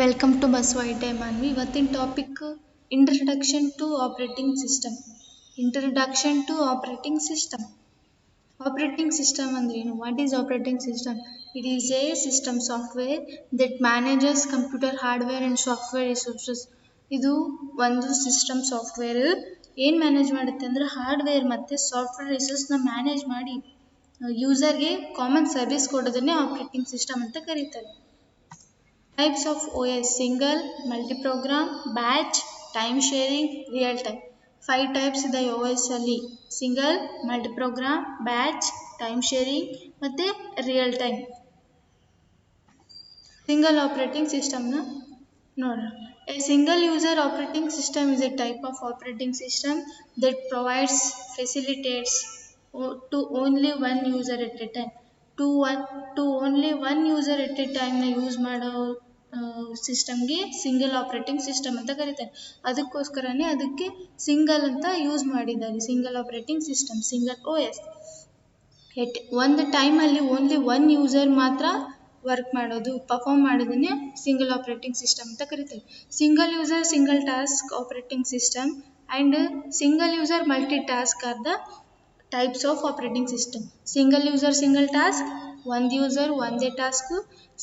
Welcome to bus white Manvi. ಇವತ್ತಿನ topic introduction to operating system. Introduction to operating system. Operating system ಅಂದ್ರೇನು? What is operating system? It is a system software that manages computer hardware and software resources. ಇದು ಒಂದು system software ಏನು manage ಮಾಡುತ್ತೆ ಅಂದರೆ hardware ಮತ್ತು software ರಿಸೋರ್ಸ್ನ manage ಮಾಡಿ ಯೂಸರ್ಗೆ common service ಕೊಡೋದನ್ನೇ operating system ಅಂತ ಕರೀತಾರೆ. Types of OS: single, multi-program, batch, time sharing, real time. 5 types ಇದೆ OS ಅಲ್ಲಿ: single, multi-program, batch, time sharing ಮತ್ತೆ real time. Single operating system ನ ನೋಡೋಣ. A single user operating system is a type of operating system that provides facilitates to only one user at a time. To only one user at a time ನ use ಮಾಡೋ ಸಿಸ್ಟಮ್ಗೆ single operating system ಅಂತ ಕರೀತಾರೆ. ಅದಕ್ಕೋಸ್ಕರನೇ ಅದಕ್ಕೆ single ಅಂತ use ಮಾಡಿದ್ದಾರೆ. Single operating system, single OS. ಒಂದು ಟೈಮಲ್ಲಿ ಓನ್ಲಿ ಒನ್ ಯೂಸರ್ ಮಾತ್ರ ವರ್ಕ್ ಮಾಡೋದು, ಪರ್ಫಾರ್ಮ್ ಮಾಡೋದನ್ನೇ ಸಿಂಗಲ್ ಆಪರೇಟಿಂಗ್ ಸಿಸ್ಟಮ್ ಅಂತ ಕರೀತಾರೆ. Single user single task operating system and single user multi task are the types of operating system. Single user single task, ಒಂದು user ಒಂದೇ task.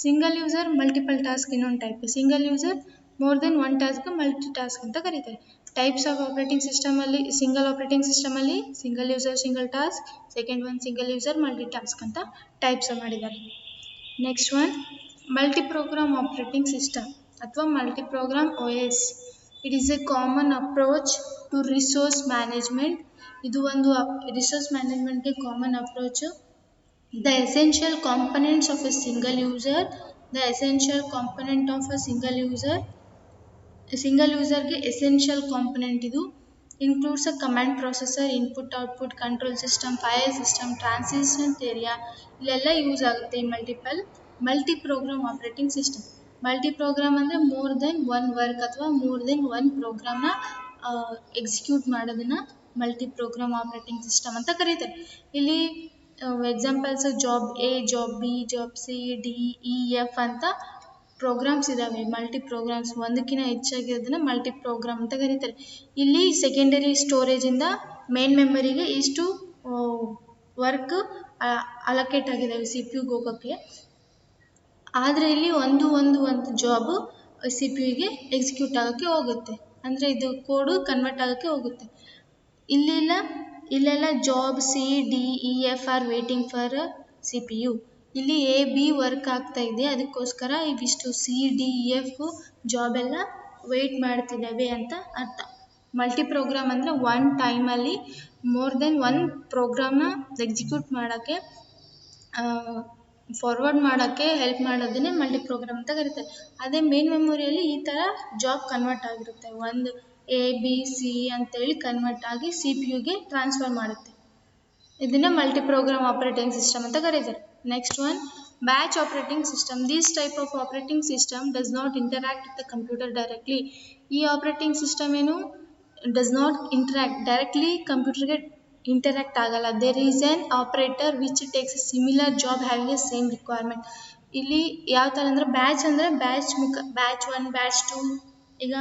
Single user multiple task ಇನ್ನೊಂದು type. Single user more than one task multi task ಅಂತ ಕರೀತಾರೆ. Types of operating ಸಿಸ್ಟಮಲ್ಲಿ single operating ಸಿಸ್ಟಮಲ್ಲಿ single user single task, second one single user multi task ಅಂತ types ಮಾಡಿದ್ದಾರೆ. Next one multi program operating system ಅಥವಾ multi program OS. It is a common approach to resource management. ಇದು ಒಂದು resource ಮ್ಯಾನೇಜ್ಮೆಂಟ್ಗೆ common approach. The essential components of a single user. The essential component of a single user. Single user ಗೆ essential component ಇದು includes a command processor, input output control system, file system, transition area. ಇಲ್ಲೆಲ್ಲ use ಆಗುತ್ತೆ multi program operating system. Multi program ಅಂದರೆ more than one work ಅಥವಾ more than one ಪ್ರೋಗ್ರಾಮ್ನ execute ಮಾಡೋದನ್ನ multi program operating system ಅಂತ ಕರೀತಾರೆ. ಇಲ್ಲಿ examples job A, job B, job C, D, E, F ಅಂತ ಪ್ರೋಗ್ರಾಮ್ಸ್ ಇದ್ದಾವೆ. ಮಲ್ಟಿ ಪ್ರೋಗ್ರಾಮ್ಸ್ ಒಂದಕ್ಕಿಂತ ಹೆಚ್ಚಾಗಿರೋದನ್ನ ಮಲ್ಟಿ ಪ್ರೋಗ್ರಾಮ್ ಅಂತ ಕರೀತಾರೆ. ಇಲ್ಲಿ ಸೆಕೆಂಡರಿ ಸ್ಟೋರೇಜಿಂದ ಮೇನ್ ಮೆಮೊರಿಗೆ ಇಷ್ಟು ವರ್ಕ್ ಅಲೋಕೇಟ್ ಆಗಿದ್ದಾವೆ CPU ಹೋಗೋಕ್ಕೆ. ಆದರೆ ಇಲ್ಲಿ ಒಂದು ಜಾಬ್ CPU ಎಕ್ಸಿಕ್ಯೂಟ್ ಆಗೋಕ್ಕೆ ಹೋಗುತ್ತೆ, ಅಂದರೆ ಇದು ಕೋಡು ಕನ್ವರ್ಟ್ ಆಗೋಕ್ಕೆ ಹೋಗುತ್ತೆ. ಇಲ್ಲೆಲ್ಲ job C, D, E, F are waiting for CPU. ಇಲ್ಲಿ A, B ವರ್ಕ್ ಆಗ್ತಾ ಇದೆ, ಅದಕ್ಕೋಸ್ಕರ ಇವಿಷ್ಟು C, D, E, F job ಎಲ್ಲ ವೆಯ್ಟ್ ಮಾಡ್ತಿದ್ದಾವೆ ಅಂತ ಅರ್ಥ. ಮಲ್ಟಿ ಪ್ರೋಗ್ರಾಮ್ ಅಂದರೆ ಒನ್ ಟೈಮಲ್ಲಿ ಮೋರ್ ದೆನ್ ಒನ್ ಪ್ರೋಗ್ರಾಮ್ನ ಎಕ್ಸಿಕ್ಯೂಟ್ ಮಾಡೋಕ್ಕೆ ಫಾರ್ವರ್ಡ್ ಮಾಡೋಕ್ಕೆ ಹೆಲ್ಪ್ ಮಾಡೋದನ್ನೇ ಮಲ್ಟಿ ಪ್ರೋಗ್ರಾಮ್ ಅಂತ ಕರೀತಾರೆ. ಅದೇ ಮೇನ್ ಮೆಮೊರಿಯಲ್ಲಿ ಈ ಥರ ಜಾಬ್ ಕನ್ವರ್ಟ್ ಆಗಿರುತ್ತೆ. ಒಂದು A, B, C ಅಂತೇಳಿ ಕನ್ವರ್ಟ್ ಆಗಿ CPUಗೆ ಟ್ರಾನ್ಸ್ಫರ್ ಮಾಡುತ್ತೆ. ಇದನ್ನೇ ಮಲ್ಟಿ ಪ್ರೋಗ್ರಾಮ್ ಆಪರೇಟಿಂಗ್ ಸಿಸ್ಟಮ್ ಅಂತ ಕರೀತಾರೆ. Next one batch operating system. This type of operating system does not interact with the computer directly. ಈ ಆಪರೇಟಿಂಗ್ ಸಿಸ್ಟಮ್ ಏನು ಡಸ್ ನಾಟ್ ಇಂಟರಾಕ್ಟ್, ಡೈರೆಕ್ಟ್ಲಿ ಕಂಪ್ಯೂಟರ್ಗೆ interact ಆಗಲ್ಲ. There is an operator which takes a similar job having a same requirement. ಇಲ್ಲಿ ಯಾವ ಥರ ಅಂದರೆ batch batch 1, batch 2 ಈಗ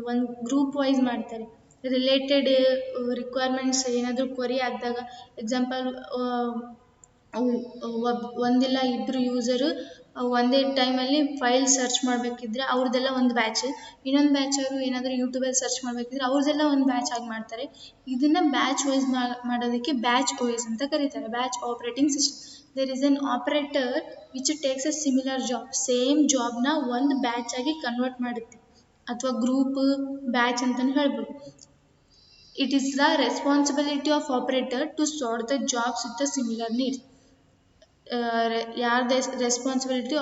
ಒಂದು ಗ್ರೂಪ್ ವೈಸ್ ಮಾಡ್ತಾರೆ. ರಿಲೇಟೆಡ್ ರಿಕ್ವೈರ್ಮೆಂಟ್ಸ್ ಏನಾದರೂ ಕ್ವರಿ ಆಗಿದಾಗ, ಎಕ್ಸಾಂಪಲ್ ಒಂದಿಲ್ಲ ಇಬ್ಬರು ಯೂಸರು ಒಂದೇ ಟೈಮಲ್ಲಿ ಫೈಲ್ ಸರ್ಚ್ ಮಾಡಬೇಕಿದ್ರೆ ಅವ್ರದ್ದೆಲ್ಲ ಒಂದು ಬ್ಯಾಚ್, ಇನ್ನೊಂದು ಬ್ಯಾಚವರು ಏನಾದರೂ ಯೂಟ್ಯೂಬಲ್ಲಿ ಸರ್ಚ್ ಮಾಡಬೇಕಿದ್ರೆ ಅವ್ರದ್ದೆಲ್ಲ ಒಂದು ಬ್ಯಾಚ್ ಆಗಿ ಮಾಡ್ತಾರೆ. ಇದನ್ನು ಬ್ಯಾಚ್ ವೈಸ್ ಮಾಡೋದಕ್ಕೆ ಬ್ಯಾಚ್ OS ಅಂತ ಕರೀತಾರೆ, batch operating system. There is an operator which takes a similar job, same ಜಾಬ್ನ ಒಂದು ಬ್ಯಾಚ್ ಆಗಿ ಕನ್ವರ್ಟ್ ಮಾಡುತ್ತೆ, ಅಥವಾ ಗ್ರೂಪ್ ಬ್ಯಾಚ್ ಅಂತಲೂ ಹೇಳ್ಬೋದು. It is the responsibility of operator to sort the jobs with the similar needs. ಯಾರ್ದು responsibility?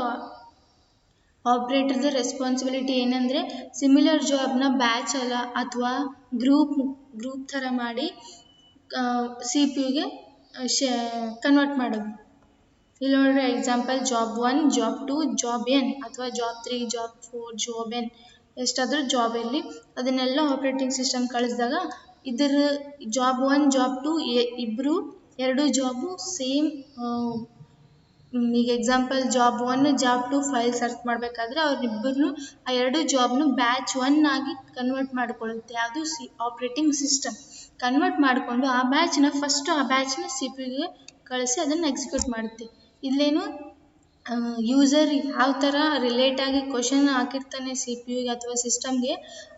ಆಪ್ರೇಟರ್ದ responsibility ಏನಂದರೆ similar ಜಾಬ್ನ batch ಅಲ್ಲ ಅಥವಾ ಗ್ರೂಪ್ ಥರ ಮಾಡಿ CPUಗೆ ಕನ್ವರ್ಟ್ ಮಾಡೋದು. ಇಲ್ಲಿ ನೋಡ್ರಿ example job 1, job 2, job N ಅಥವಾ ಜಾಬ್ 3, ಜಾಬ್ 4, ಜಾಬ್ N ಎಷ್ಟಾದರೂ ಜಾಬ್ ಇರಲಿ, ಅದನ್ನೆಲ್ಲ ಆಪರೇಟಿಂಗ್ ಸಿಸ್ಟಮ್ ಕಳಿಸಿದಾಗ ಇದರ ಜಾಬ್ 1, ಜಾಬ್ 2 ಎರಡು ಜಾಬು ಸೇಮ್ ಈಗ example job 1 job 2 file search ಮಾಡಬೇಕಾದ್ರೆ ಅವ್ರಿಬ್ಬರನ್ನು ಆ ಎರಡು ಜಾಬ್ನು ಬ್ಯಾಚ್ 1 ಆಗಿ ಕನ್ವರ್ಟ್ ಮಾಡ್ಕೊಳ್ಳುತ್ತೆ. ಅದು ಆಪರೇಟಿಂಗ್ ಸಿಸ್ಟಮ್ ಕನ್ವರ್ಟ್ ಮಾಡಿಕೊಂಡು ಆ ಬ್ಯಾಚ್ನ ಫಸ್ಟ್ ಆ ಬ್ಯಾಚ್ನ ಸಿ ಪಿ ಯುಗೆ ಕಳಿಸಿ ಅದನ್ನು ಎಕ್ಸಿಕ್ಯೂಟ್ ಮಾಡುತ್ತೆ. ಇಲ್ಲೇನು ಯೂಸರ್ ಯಾವ ಥರ ರಿಲೇಟ್ ಆಗಿ ಕ್ವಶನ್ ಹಾಕಿರ್ತಾನೆ ಸಿ ಪಿ ಯುಗೆ ಅಥವಾ ಸಿಸ್ಟಮ್ಗೆ,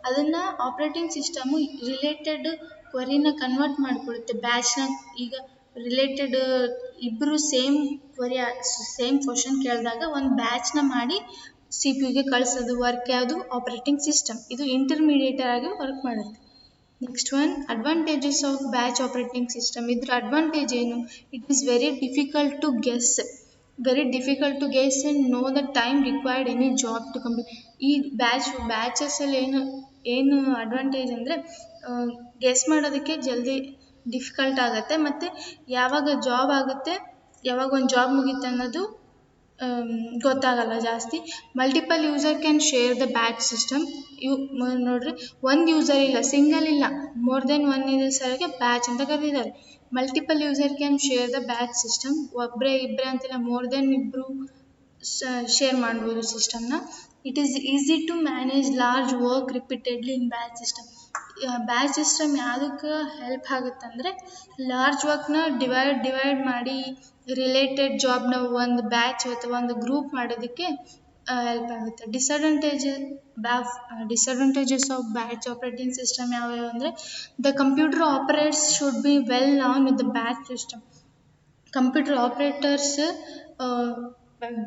ಅದನ್ನು ಆಪ್ರೇಟಿಂಗ್ ಸಿಸ್ಟಮು ರಿಲೇಟೆಡ್ ಕ್ವರಿನ ಕನ್ವರ್ಟ್ ಮಾಡಿಕೊಡುತ್ತೆ ಬ್ಯಾಚ್ನ. ಈಗ ರಿಲೇಟೆಡ್ ಇಬ್ಬರು ಸೇಮ್ ಕ್ವರಿ ಸೇಮ್ ಕ್ವಶನ್ ಕೇಳಿದಾಗ ಒಂದು ಬ್ಯಾಚ್ನ ಮಾಡಿ ಸಿ ಪಿ ಯುಗೆ ಕಳಿಸೋದು ವರ್ಕ್ ಯಾವುದು ಆಪರೇಟಿಂಗ್ ಸಿಸ್ಟಮ್. ಇದು ಇಂಟರ್ಮೀಡಿಯೇಟರ್ ಆಗಿ ವರ್ಕ್ ಮಾಡುತ್ತೆ. Next one advantages of batch operating system. ಇದ್ರ ಅಡ್ವಾಂಟೇಜ್ ಏನು? It is very difficult to guess and know the time required any job to complete. ಈ ಬ್ಯಾಚಸ್ಸಲ್ಲಿ ಏನು ಅಡ್ವಾಂಟೇಜ್ ಅಂದರೆ ಗೆಸ್ ಮಾಡೋದಕ್ಕೆ ಜಲ್ದಿ ಡಿಫಿಕಲ್ಟ್ ಆಗುತ್ತೆ, ಮತ್ತು ಯಾವಾಗ ಜಾಬ್ ಆಗುತ್ತೆ ಯಾವಾಗ ಒಂದು ಜಾಬ್ ಮುಗೀತು ಅನ್ನೋದು ಗೊತ್ತಾಗಲ್ಲ ಜಾಸ್ತಿ. Multiple user can share the batch system. ನೋಡ್ರಿ, ಒಂದು ಯೂಸರ್ ಇಲ್ಲ, ಸಿಂಗಲ್ ಇಲ್ಲ, ಮೋರ್ ದೆನ್ ಒನ್ ಯೂಸರ್ಗೆ ಬ್ಯಾಚ್ ಅಂತ ಕರೆದಿದ್ದಾರೆ. Multiple user can share the batch system. ಒಬ್ಬರೇ ಇಬ್ಬರೇ ಅಂತಿಲ್ಲ, ಮೋರ್ ದೆನ್ ಇಬ್ಬರು ಶೇರ್ ಮಾಡ್ಬೋದು ಸಿಸ್ಟಮ್ನ. It is easy to manage large work repeatedly in batch system. Batch system ಯಾವುದಕ್ಕೆ ಹೆಲ್ಪ್ ಆಗುತ್ತಂದರೆ ಲಾರ್ಜ್ ವರ್ಕ್ನ ಡಿವೈಡ್ ಮಾಡಿ ರಿಲೇಟೆಡ್ ಜಾಬ್ನ ಒಂದು ಬ್ಯಾಚ್ ಅಥವಾ ಒಂದು ಗ್ರೂಪ್ ಮಾಡೋದಕ್ಕೆ ಹೆಲ್ಪ್ ಆಗುತ್ತೆ. Disadvantages of batch operating system ಯಾವ್ಯಾವ ಅಂದರೆ the computer operates should be well known with the batch system. Computer operators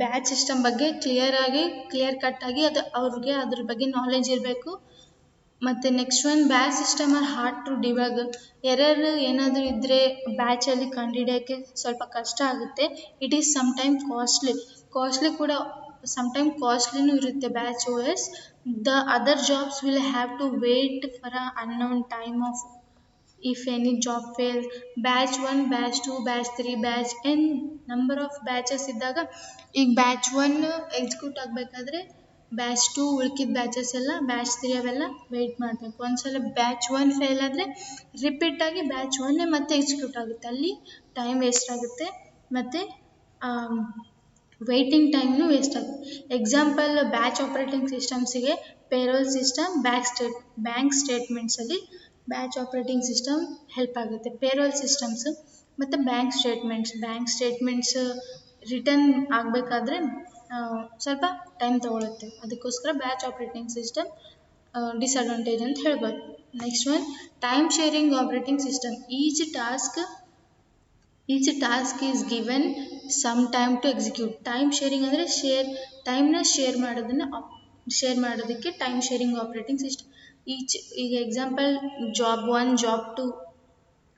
batch system ಬಗ್ಗೆ ಕ್ಲಿಯರ್ ಕಟ್ ಆಗಿ ಅವ್ರಿಗೆ ಅದ್ರ ಬಗ್ಗೆ ನಾಲೆಜ್ ಇರಬೇಕು. ಮತ್ತು next one batch system are hard to debug. Error ಏನಾದರೂ ಇದ್ದರೆ ಬ್ಯಾಚಲ್ಲಿ ಕಂಡುಹಿಡಿಯೋಕ್ಕೆ ಸ್ವಲ್ಪ ಕಷ್ಟ ಆಗುತ್ತೆ. ಇಟ್ ಈಸ್ ಸಮ್ಟೈಮ್ ಕಾಸ್ಟ್ಲಿ ಕೂಡ ಕಾಸ್ಟ್ಲಿನೂ ಇರುತ್ತೆ batch O S. The other jobs will have to wait for a unknown time of if any job fail. Batch 1, batch 2, batch 3, batch N number of batches ಇದ್ದಾಗ ಈಗ batch 1 execute ಆಗಬೇಕಾದ್ರೆ batch 2 ಉಳ್ಕಿದ batches ಎಲ್ಲ batch 3 ಅವೆಲ್ಲ weight ಮಾಡಬೇಕು. ಒಂದ್ಸಲ batch 1 fail ಆದರೆ ರಿಪೀಟಾಗಿ batch 1 ಮತ್ತೆ ಎಕ್ಸಿಕ್ಯೂಟ್ ಆಗುತ್ತೆ, ಅಲ್ಲಿ ಟೈಮ್ ವೇಸ್ಟ್ ಆಗುತ್ತೆ ಮತ್ತು ವೆಯ್ಟಿಂಗ್ ಟೈಮ್ನು ವೇಸ್ಟ್ ಆಗುತ್ತೆ. ಎಕ್ಸಾಂಪಲ್ ಬ್ಯಾಚ್ ಆಪರೇಟಿಂಗ್ ಸಿಸ್ಟಮ್ಸಿಗೆ ಪೇರೋಲ್ ಸಿಸ್ಟಮ್, ಬ್ಯಾಂಕ್ ಸ್ಟೇಟ್ಮೆಂಟ್ಸಲ್ಲಿ ಬ್ಯಾಚ್ ಆಪರೇಟಿಂಗ್ ಸಿಸ್ಟಮ್ ಹೆಲ್ಪ್ ಆಗುತ್ತೆ. ಪೇರೋಲ್ ಸಿಸ್ಟಮ್ಸ್ ಮತ್ತು ಬ್ಯಾಂಕ್ ಸ್ಟೇಟ್ಮೆಂಟ್ಸ್ ರಿಟರ್ನ್ ಆಗಬೇಕಾದ್ರೆ ಸ್ವಲ್ಪ ಟೈಮ್ ತೊಗೊಳುತ್ತೆ. ಅದಕ್ಕೋಸ್ಕರ ಬ್ಯಾಚ್ ಆಪರೇಟಿಂಗ್ ಸಿಸ್ಟಮ್ ಡಿಸಡ್ವಾಂಟೇಜ್ ಅಂತ ಹೇಳ್ಬೋದು. Next one time sharing operating system. Each task is given some time to execute. Time sharing ಅಂದರೆ ಟೈಮ್ನ ಶೇರ್ ಮಾಡೋದಕ್ಕೆ ಟೈಮ್ ಶೇರಿಂಗ್ ಆಪರೇಟಿಂಗ್ ಸಿಸ್ಟಮ್. ಈಗ ಎಕ್ಸಾಂಪಲ್ ಜಾಬ್ 1 ಜಾಬ್ 2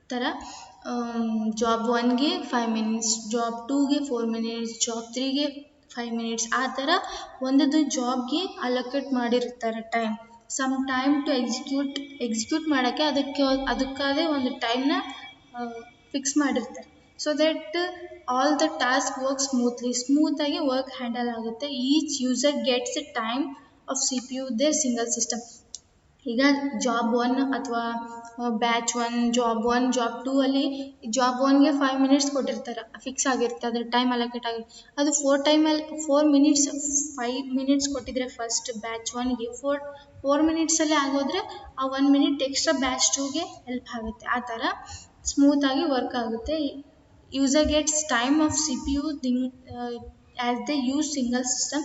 ಥರ ಜಾಬ್ 1ಗೆ 5 ಮಿನಿಟ್ಸ್, ಜಾಬ್ 2ಗೆ 4 minutes, job 3ಗೆ 5 ಮಿನಿಟ್ಸ್, ಆ ಥರ ಒಂದೊಂದು ಜಾಬ್ಗೆ ಅಲೋಕೇಟ್ ಮಾಡಿರ್ತಾರೆ time. Some time to execute ಮಾಡೋಕ್ಕೆ ಅದಕ್ಕಾದೇ ಒಂದು ಟೈಮ್ನ ಫಿಕ್ಸ್ ಮಾಡಿರ್ತಾರೆ. So that all the task work ಸ್ಮೂತಾಗಿ ವರ್ಕ್ ಹ್ಯಾಂಡಲ್ ಆಗುತ್ತೆ. Each user gets A time of C P you they single system. ಈಗ ಜಾಬ್ 1 ಅಥವಾ ಬ್ಯಾಚ್ 1, ಜಾಬ್ 1, ಜಾಬ್ 2 ಅಲ್ಲಿ ಜಾಬ್ 1ಗೆ 5 ಮಿನಿಟ್ಸ್ ಕೊಟ್ಟಿರ್ತಾರೆ, ಫಿಕ್ಸ್ ಆಗಿರುತ್ತೆ, ಅದ್ರ ಟೈಮ್ ಅಲೋಕೇಟ್ ಆಗಿರುತ್ತೆ. ಅದು 4 ಮಿನಿಟ್ಸ್ 5 ಮಿನಿಟ್ಸ್ ಕೊಟ್ಟಿದ್ರೆ ಫಸ್ಟ್ ಬ್ಯಾಚ್ 1ಗೆ 4 ಮಿನಿಟ್ಸಲ್ಲೇ ಆಗೋದ್ರೆ ಆ 1 ಮಿನಿಟ್ ಎಕ್ಸ್ಟ್ರಾ ಬ್ಯಾಚ್ 2ಗೆ ಹೆಲ್ಪ್ ಆಗುತ್ತೆ. ಆ ಥರ ಸ್ಮೂತಾಗಿ ವರ್ಕ್ ಆಗುತ್ತೆ. User gets time of C P you as they use single system.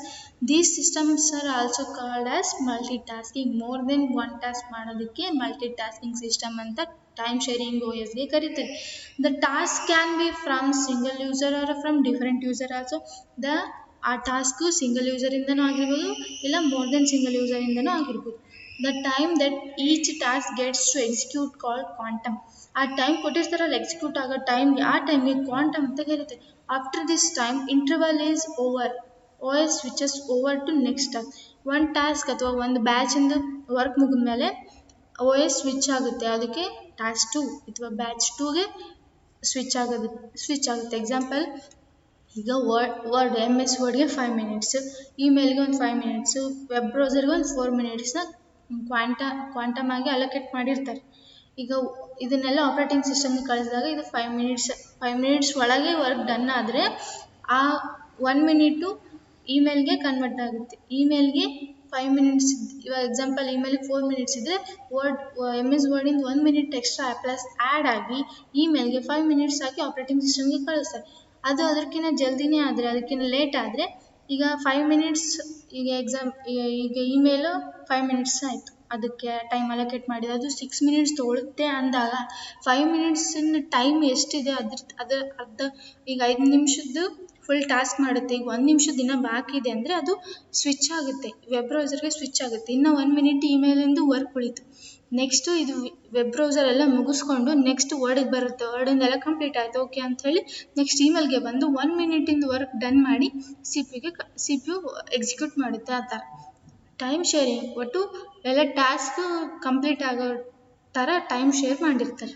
These systems are also called as multitasking. More than one task ಮಾಡೋದಕ್ಕೆ multitasking system ಅಂತ time sharing ಓ ಎಸ್ಗೆ ಕರೀತಾರೆ. The task can be from single user or from different user also. ಆ task single ಯೂಸರಿಂದನೂ ಆಗಿರ್ಬೋದು ಇಲ್ಲ more then single ಯೂಸರಿಂದನೂ ಆಗಿರ್ಬೋದು. The time that each task gets to execute called quantum. ಆ time ಕೊಟ್ಟಿರ್ತಾರಲ್ಲ execute ಆಗೋ ಟೈಮ್ಗೆ, ಆ ಟೈಮ್ಗೆ ಕ್ವಾಂಟಮ್ ಅಂತ ಕರೀತಾರೆ. After this time interval is over, O S switches over to next task. ಒಂದು ಟಾಸ್ಕ್ ಅಥವಾ ಒಂದು ಬ್ಯಾಚಿಂದು ವರ್ಕ್ ಮುಗಿದ್ಮೇಲೆ ಓ ಎಸ್ ಸ್ವಿಚ್ ಆಗುತ್ತೆ, ಅದಕ್ಕೆ ಟಾಸ್ಕ್ 2 ಅಥವಾ ಬ್ಯಾಚ್ 2ಗೆ ಸ್ವಿಚ್ ಆಗುತ್ತೆ. ಎಕ್ಸಾಂಪಲ್ ಈಗ ವರ್ಡ್ MS ವರ್ಡ್ಗೆ 5 ಮಿನಿಟ್ಸ್, ಇಮೇಲ್ಗೆ ಒಂದು 5 ಮಿನಿಟ್ಸು, ವೆಬ್ ಬ್ರೌಸರ್ಗೆ ಒಂದು 4 ಮಿನಿಟ್ಸ್ನ ಕ್ವಾಂಟಮ್ ಆಗಿ ಅಲೋಕೇಟ್ ಮಾಡಿರ್ತಾರೆ. ಈಗ ಇದನ್ನೆಲ್ಲ ಆಪರೇಟಿಂಗ್ ಸಿಸ್ಟಮ್ಗೆ ಕಳಿಸಿದಾಗ ಇದು 5 ಮಿನಿಟ್ಸ್ ಒಳಗೆ ವರ್ಕ್ ಡನ್ ಆದರೆ ಆ 1 ಮಿನಿಟು ಇಮೇಲ್ಗೆ ಕನ್ವರ್ಟ್ ಆಗುತ್ತೆ. ಇಮೇಲ್ಗೆ 5 ಮಿನಿಟ್ಸ್, ಇವಾಗ ಎಕ್ಸಾಂಪಲ್ ಇಮೇಲ್ಗೆ 4 ಮಿನಿಟ್ಸ್ ಇದ್ದರೆ MS ವರ್ಡಿಂದ 1 minute extra plus add ಆಗಿ ಇಮೇಲ್ಗೆ 5 ಮಿನಿಟ್ಸ್ ಹಾಕಿ ಆಪ್ರೇಟಿಂಗ್ ಸಿಸ್ಟಮ್ಗೆ ಕಳಿಸ್ತಾರೆ. ಅದು ಅದಕ್ಕಿಂತ ಜಲ್ದಿನೇ ಆದರೆ ಅದಕ್ಕಿಂತ ಲೇಟ್ ಆದರೆ ಈಗ 5 ಮಿನಿಟ್ಸ್, ಈಗ ಈಗ ಇಮೇಲು 5 ಮಿನಿಟ್ಸ್ ಆಯಿತು, ಅದಕ್ಕೆ ಟೈಮ್ ಅಲೋಕೇಟ್ ಮಾಡಿದೆ, ಅದು 6 ಮಿನಿಟ್ಸ್ ತೊಗೊಳುತ್ತೆ ಅಂದಾಗ 5 ಮಿನಿಟ್ಸಿನ ಟೈಮ್ ಎಷ್ಟಿದೆ ಅದ್ರ ಅರ್ಧ, ಈಗ 5 ನಿಮಿಷದ್ದು ಫುಲ್ ಟಾಸ್ಕ್ ಮಾಡುತ್ತೆ. ಈಗ 1 ನಿಮಿಷ ದಿನ ಬಾಕಿ ಇದೆ ಅಂದರೆ ಅದು ಸ್ವಿಚ್ ಆಗುತ್ತೆ, ವೆಬ್ ಬ್ರೌಸರ್ಗೆ ಸ್ವಿಚ್ ಆಗುತ್ತೆ. ಇನ್ನು 1 ಮಿನಿಟ್ ಇಮೇಲಿಂದು ವರ್ಕ್ ಉಳಿತು. ನೆಕ್ಸ್ಟು ಇದು ವೆಬ್ ಬ್ರೌಸರ್ ಎಲ್ಲ ಮುಗಿಸ್ಕೊಂಡು ನೆಕ್ಸ್ಟ್ ವರ್ಡಿಗೆ ಬರುತ್ತೆ, ವರ್ಡಿಂದ ಎಲ್ಲ ಕಂಪ್ಲೀಟ್ ಆಯಿತು ಓಕೆ ಅಂಥೇಳಿ ನೆಕ್ಸ್ಟ್ ಇಮೇಲ್ಗೆ ಬಂದು 1 ಮಿನಿಟಿಂದು ವರ್ಕ್ ಡನ್ ಮಾಡಿ ಸಿ ಪಿ ಯು ಎಕ್ಸಿಕ್ಯೂಟ್ ಮಾಡುತ್ತೆ. ಆ ಥರ ಟೈಮ್ ಶೇರಿಂಗ್, ಒಟ್ಟು ಎಲ್ಲ ಟಾಸ್ಕ್ ಕಂಪ್ಲೀಟ್ ಆಗೋ ಥರ ಟೈಮ್ ಶೇರ್ ಮಾಡಿರ್ತಾರೆ.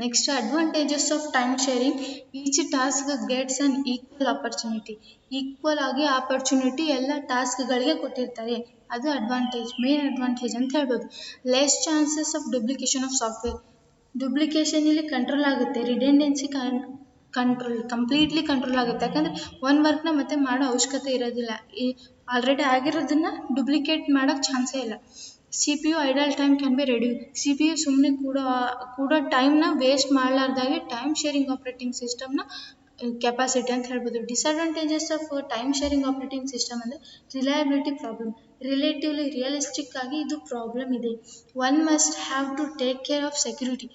Next advantages of time sharing, each task gets an equal opportunity. Equal ಆಗಿ ಆಪರ್ಚುನಿಟಿ ಎಲ್ಲ ಟಾಸ್ಕ್ಗಳಿಗೆ ಕೊಟ್ಟಿರ್ತಾರೆ, ಅದು ಅಡ್ವಾಂಟೇಜ್, ಮೇನ್ ಅಡ್ವಾಂಟೇಜ್ ಅಂತ ಹೇಳ್ಬೋದು. Less chances of duplication of software, duplication ಇಲ್ಲಿ ಕಂಟ್ರೋಲ್ ಆಗುತ್ತೆ, ರಿಡೆಂಡೆನ್ಸಿ ಕಂಪ್ಲೀಟ್ಲಿ ಕಂಟ್ರೋಲ್ ಆಗುತ್ತೆ. ಯಾಕಂದರೆ ಒಂದು ವರ್ಕ್ನ ಮತ್ತೆ ಮಾಡೋ ಅವಶ್ಯಕತೆ ಇರೋದಿಲ್ಲ, ಈ ಆಲ್ರೆಡಿ ಆಗಿರೋದನ್ನು ಡುಪ್ಲಿಕೇಟ್ ಮಾಡೋಕ್ಕೆ ಚಾನ್ಸೇ ಇಲ್ಲ. CPU idle time can be reduce, CPU ಸುಮ್ಮನೆ ಕೂಡೋ ಟೈಮ್ನ ವೇಸ್ಟ್ ಮಾಡಲಾರ್ದಾಗೆ ಟೈಮ್ ಶೇರಿಂಗ್ ಆಪ್ರೇಟಿಂಗ್ ಸಿಸ್ಟಮ್ನ ಕೆಪಾಸಿಟಿ ಅಂತ ಹೇಳ್ಬೋದು. Disadvantages of time sharing operating system ಅಂದರೆ ರಿಲಯಬಿಲಿಟಿ ಪ್ರಾಬ್ಲಮ್, ರಿಯಲಿಸ್ಟಿಕ್ ಆಗಿ ಇದು ಪ್ರಾಬ್ಲಮ್ ಇದೆ. One must have to take care of security,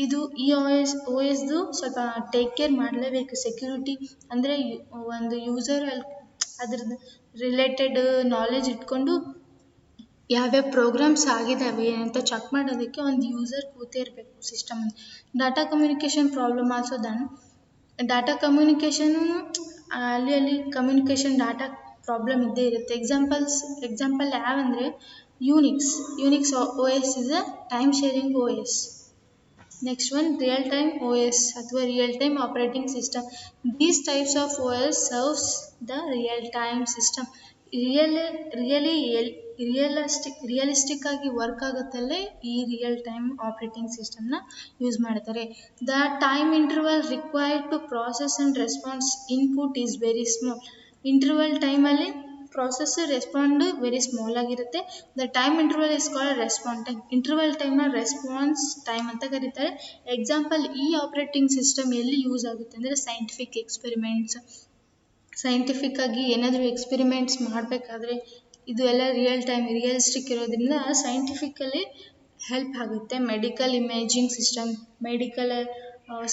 ಇದು ಈ OSದು ಸ್ವಲ್ಪ ಟೇಕ್ ಕೇರ್ ಮಾಡಲೇಬೇಕು. ಸೆಕ್ಯೂರಿಟಿ ಅಂದರೆ ಒಂದು ಯೂಸರ್ ಅದ್ರದ್ದು ರಿಲೇಟೆಡ್ ನಾಲೆಜ್ ಇಟ್ಕೊಂಡು ಯಾವ್ಯಾವ ಪ್ರೋಗ್ರಾಮ್ಸ್ ಆಗಿದ್ದಾವೆ ಅಂತ ಚೆಕ್ ಮಾಡೋದಕ್ಕೆ ಒಂದು ಯೂಸರ್ ಕೂತೇ ಇರಬೇಕು system. Data communication problem also then, data communication ಅಲ್ಲಿ ಕಮ್ಯುನಿಕೇಷನ್ ಡಾಟಾ ಪ್ರಾಬ್ಲಮ್ ಇದ್ದೇ ಇರುತ್ತೆ. ಎಕ್ಸಾಂಪಲ್ ಯಾವಂದರೆ Unix OS is a time sharing OS. Next one real time OS ಅಥವಾ real time operating system. These types of OS serves the real time system. Realistic ಆಗಿ work ಆಗುತ್ತಲ್ಲೇ ಈ real time operating ಸಿಸ್ಟಮ್ನ use ಮಾಡ್ತಾರೆ. The time interval required to process and response input is very small. Interval ಟೈಮಲ್ಲಿ process respond very small ಆಗಿರುತ್ತೆ. The time interval is called response time. Interval ಟೈಮ್ನ response time ಅಂತ ಕರೀತಾರೆ. Example ಈ operating system ಎಲ್ಲಿ use ಆಗುತ್ತೆ ಅಂದರೆ scientific experiments, scientific ಆಗಿ ಏನಾದರೂ ಎಕ್ಸ್ಪೆರಿಮೆಂಟ್ಸ್ ಮಾಡಬೇಕಾದ್ರೆ ಇದು ಎಲ್ಲ ರಿಯಲಿಸ್ಟಿಕ್ ಇರೋದ್ರಿಂದ ಸೈಂಟಿಫಿಕಲಿ ಹೆಲ್ಪ್ ಆಗುತ್ತೆ. ಮೆಡಿಕಲ್ ಇಮೇಜಿಂಗ್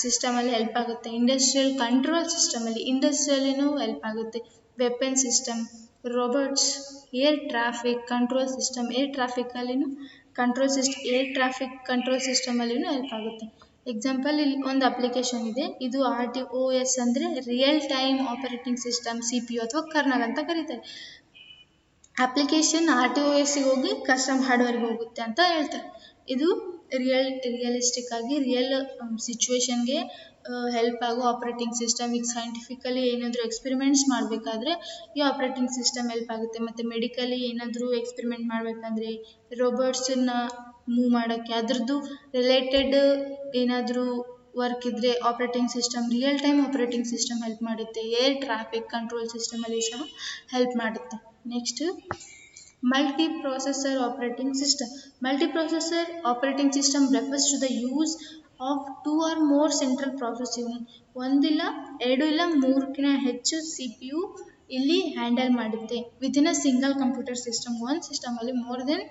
ಸಿಸ್ಟಮಲ್ಲಿ ಹೆಲ್ಪ್ ಆಗುತ್ತೆ. ಇಂಡಸ್ಟ್ರಿಯಲ್ ಕಂಟ್ರೋಲ್ ಸಿಸ್ಟಮಲ್ಲಿ ಇಂಡಸ್ಟ್ರಿಯಲ್ಲಿನೂ ಹೆಲ್ಪ್ ಆಗುತ್ತೆ. Weapon system, robots, air traffic control system, air traffic control ಸಿಸ್ಟಮಲ್ಲಿನೂ ಹೆಲ್ಪ್ ಆಗುತ್ತೆ. ಎಕ್ಸಾಂಪಲ್ ಇಲ್ಲಿ ಒಂದು ಅಪ್ಲಿಕೇಶನ್ ಇದೆ, ಇದು RTOS ಅಂದರೆ real time operating system, CPU ಅಥವಾ ಕರ್ನಲ್ ಅಂತ ಕರೀತಾರೆ. ಅಪ್ಲಿಕೇಶನ್ RTOSಗೆ ಹೋಗಿ ಕಸ್ಟಮ್ ಹಾರ್ಡ್ವೇರ್ಗೆ ಹೋಗುತ್ತೆ ಅಂತ ಹೇಳ್ತಾರೆ. ಇದು ರಿಯಲಿಸ್ಟಿಕ್ ಆಗಿ ರಿಯಲ್ ಸಿಚುವೇಶನ್ಗೆ ಹೆಲ್ಪ್ ಆಗೋ ಆಪ್ರೇಟಿಂಗ್ ಸಿಸ್ಟಮ್. ಈಗ ಸೈಂಟಿಫಿಕಲಿ ಏನಾದರೂ ಎಕ್ಸ್ಪೆರಿಮೆಂಟ್ಸ್ ಮಾಡಬೇಕಾದ್ರೆ ಈ ಆಪ್ರೇಟಿಂಗ್ ಸಿಸ್ಟಮ್ ಹೆಲ್ಪ್ ಆಗುತ್ತೆ. ಮತ್ತು ಮೆಡಿಕಲಿ ಏನಾದರೂ ಎಕ್ಸ್ಪೆರಿಮೆಂಟ್ ಮಾಡಬೇಕಂದ್ರೆ ರೋಬೋಟ್ಸನ್ನ ಮೂವ್ ಮಾಡೋಕ್ಕೆ ಅದ್ರದ್ದು ರಿಲೇಟೆಡ್ ಏನಾದರೂ ವರ್ಕ್ ಇದ್ದರೆ real time operating system help ಮಾಡುತ್ತೆ. ಏರ್ ಟ್ರಾಫಿಕ್ ಕಂಟ್ರೋಲ್ ಸಿಸ್ಟಮಲ್ಲಿ ಸಹ ಹೆಲ್ಪ್ ಮಾಡುತ್ತೆ. Next multiprocessor operating system. Multiprocessor operating system refers to the use of 2 or more central process unit. ಒಂದಿಲ್ಲ, ಎರಡು ಇಲ್ಲ, ಮೂರಕ್ಕಿಂತ ಹೆಚ್ಚು CPU ಇಲ್ಲಿ ಹ್ಯಾಂಡಲ್ ಮಾಡುತ್ತೆ. Within a single computer system, ಒಂದು ಸಿಸ್ಟಮಲ್ಲಿ ಮೋರ್ ದೆನ್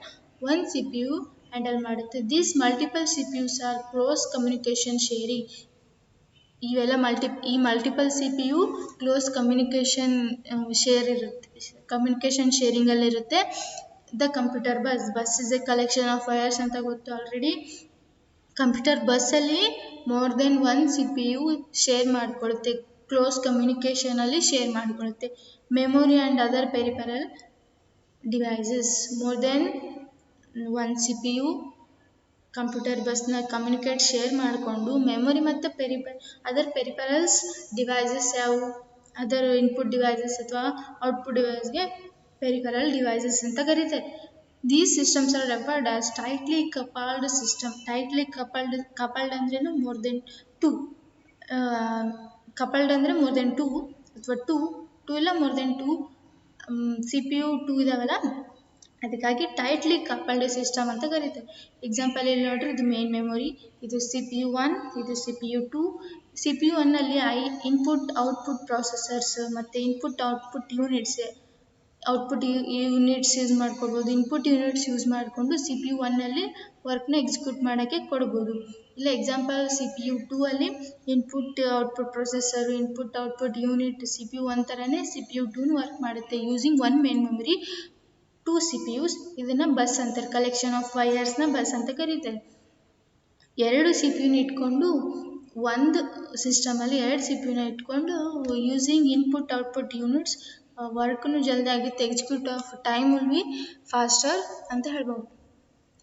ಒಂದು CPU ಹ್ಯಾಂಡಲ್ ಮಾಡುತ್ತೆ. These multiple CPUs are close communication sharing. ಇವೆಲ್ಲ ಮಲ್ಟಿಪಲ್ CPU ಕ್ಲೋಸ್ ಕಮ್ಯುನಿಕೇಷನ್ ಶೇರಿಂಗಲ್ಲಿರುತ್ತೆ. The computer bus is a collection of wires ಅಂತ ಗೊತ್ತು ಆಲ್ರೆಡಿ. ಕಂಪ್ಯೂಟರ್ ಬಸ್ಸಲ್ಲಿ more than one CPU share ಮಾಡಿಕೊಳ್ಳುತ್ತೆ, ಕ್ಲೋಸ್ ಕಮ್ಯುನಿಕೇಷನಲ್ಲಿ share ಮಾಡಿಕೊಳ್ಳುತ್ತೆ. Memory and other peripheral devices, more than one CPU computer ಬಸ್ನ communicate share ಮಾಡಿಕೊಂಡು memory ಮತ್ತು ಅದರ್ ಪೆರಿಫೆರಲ್ಸ್ ಡಿವೈಸಸ್ ಯಾವುವು, ಅದರ್ ಇನ್ಪುಟ್ ಡಿವೈಸಸ್ ಅಥವಾ ಔಟ್ಪುಟ್ ಡಿವೈಸ್ಗೆ ಪೆರಿಫೆರಲ್ ಡಿವೈಸಸ್ ಅಂತ ಕರೀತಾರೆ. These systems are referred as tightly coupled system. Tightly coupled ಅಂದ್ರೇನು, more than two. Coupled ಅಂದರೆ ಮೋರ್ ದೆನ್ ಟು. ಅಥವಾ ಟೂ ಇಲ್ಲ more than two C P U two ಇದಾವಲ್ಲ, ಅದಕ್ಕಾಗಿ ಟೈಟ್ಲಿ ಕಪಲ್ಡ್ ಸಿಸ್ಟಮ್ ಅಂತ ಕರೀತಾರೆ. ಎಕ್ಸಾಂಪಲ್ ಇಲ್ಲಿ ನೋಡ್ರಿ, ಇದು ಮೇನ್ ಮೆಮೊರಿ, ಇದು ಸಿ ಪಿ ಯು 1, ಇದು C P U 2. C P U 1ನಲ್ಲಿ ಇನ್ಪುಟ್ ಔಟ್ಪುಟ್ ಪ್ರಾಸೆಸರ್ಸ್ ಮತ್ತು ಇನ್ಪುಟ್ ಔಟ್ಪುಟ್ ಯೂನಿಟ್ಸ್ ಯೂಸ್ ಮಾಡ್ಕೊಳ್ಬೋದು. ಇನ್ಪುಟ್ ಯೂನಿಟ್ಸ್ ಯೂಸ್ ಮಾಡಿಕೊಂಡು ಸಿ ಪಿ ಯು 1ನಲ್ಲಿ ವರ್ಕ್ನ ಎಕ್ಸಿಕ್ಯೂಟ್ ಮಾಡೋಕ್ಕೆ ಕೊಡ್ಬೋದು. ಇಲ್ಲ ಎಕ್ಸಾಂಪಲ್ ಸಿ ಪಿ ಯು 2 ಅಲ್ಲಿ input output processor, input output unit C P U 1 ಥರನೇ ಸಿ ಪಿ ಯು 2 ವರ್ಕ್ ಮಾಡುತ್ತೆ. Using one main memory, 2 C P Us. ಇದನ್ನು ಬಸ್ ಅಂತಾರೆ, ಕಲೆಕ್ಷನ್ ಆಫ್ ವೈರ್ಸ್ನ ಬಸ್ ಅಂತ ಕರೀತಾರೆ. ಎರಡು ಸಿ ಪಿ ಯುನ ಇಟ್ಕೊಂಡು ಒಂದು ಸಿಸ್ಟಮಲ್ಲಿ ಎರಡು ಸಿ ಪಿ ಯುನ ಇಟ್ಕೊಂಡು ಯೂಸಿಂಗ್ ಇನ್ಪುಟ್ ಔಟ್ಪುಟ್ ಯೂನಿಟ್ಸ್ ವರ್ಕ್ನು ಜಲ್ದಿ ಆಗುತ್ತೆ, execute of time will be faster ಅಂತ ಹೇಳ್ಬೋದು.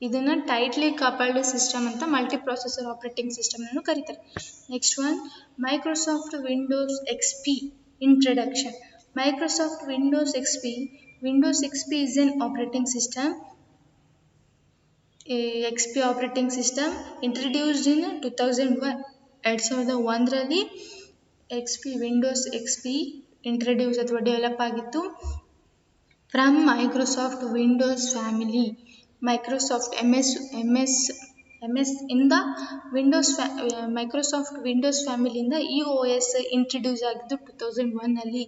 ಇದನ್ನು ಟೈಟ್ಲಿ ಕಪಲ್ಡ್ ಸಿಸ್ಟಮ್ ಅಂತ ಮಲ್ಟಿ ಪ್ರೊಸೆಸರ್ ಆಪರೇಟಿಂಗ್ ಸಿಸ್ಟಮ್ನೂ ಕರೀತಾರೆ. Next one, Microsoft Windows X P introduction. Microsoft Windows XP. Windows XP is an operating system. XP operating system introduced in 2001. 2001ರಲ್ಲಿ Windows XP introduce ಅಥವಾ develop ಆಗಿತ್ತು. From Microsoft Windows family. Microsoft MS ಇಂದ Microsoft Windows ಫ್ಯಾಮಿಲಿಯಿಂದ ಈ OS introduce ಆಗಿದ್ದು 2001ನಲ್ಲಿ.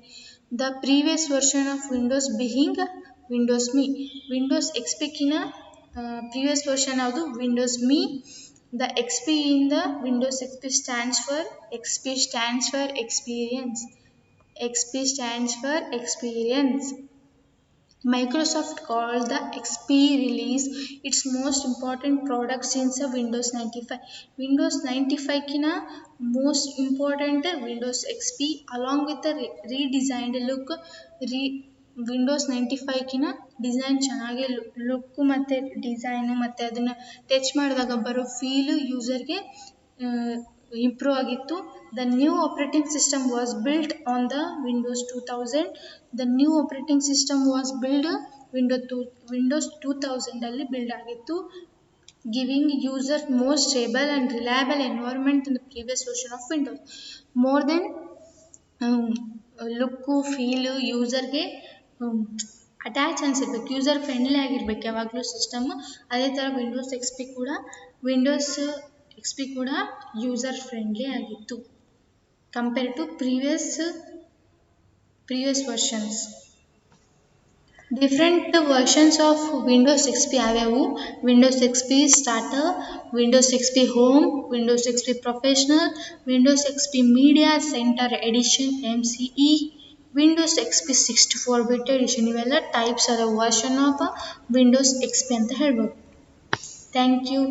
The previous version of Windows being Windows Me. Windows XPಕಿನ previous version ಯಾವುದು? Windows Me. The XP in the Windows XP stands for experience. XP stands for experience. Microsoft called the XP release its most important product since Windows 95. Windows 95 kina most important Windows XP along with the redesigned look. Windows 95 ಕಿನ design ಚೆನ್ನಾಗಿ look ಮತ್ತು design ಮತ್ತು ಅದನ್ನು touch ಮಾಡಿದಾಗ ಬರೋ feel ಯೂಸರ್ಗೆ improve ಆಗಿತ್ತು. The new operating system was built on the Windows 2000. The new operating system was build Windows 2000ಅಲ್ಲಿ ಬಿಲ್ಡ್ ಆಗಿತ್ತು. Giving user more stable and reliable environment in the previous version of Windows. More than look feel ಯೂಸರ್ಗೆ attach ಅನಿಸಿರ್ಬೇಕು, user friendly ಆಗಿರ್ಬೇಕು ಯಾವಾಗಲೂ system. ಅದೇ ಥರ Windows XP ಕೂಡ user friendly ಆಗಿತ್ತು compare to previous versions. Different versions of Windows XP ಯಾವ್ಯಾವು? Windows XP starter, Windows XP home, Windows XP professional, Windows XP media center edition MCE, Windows XP 64-bit edition. ಇವೆಲ್ಲ types ಅದ version of Windows XP ಅಂತ ಹೇಳ್ಬೋದು. Thank you.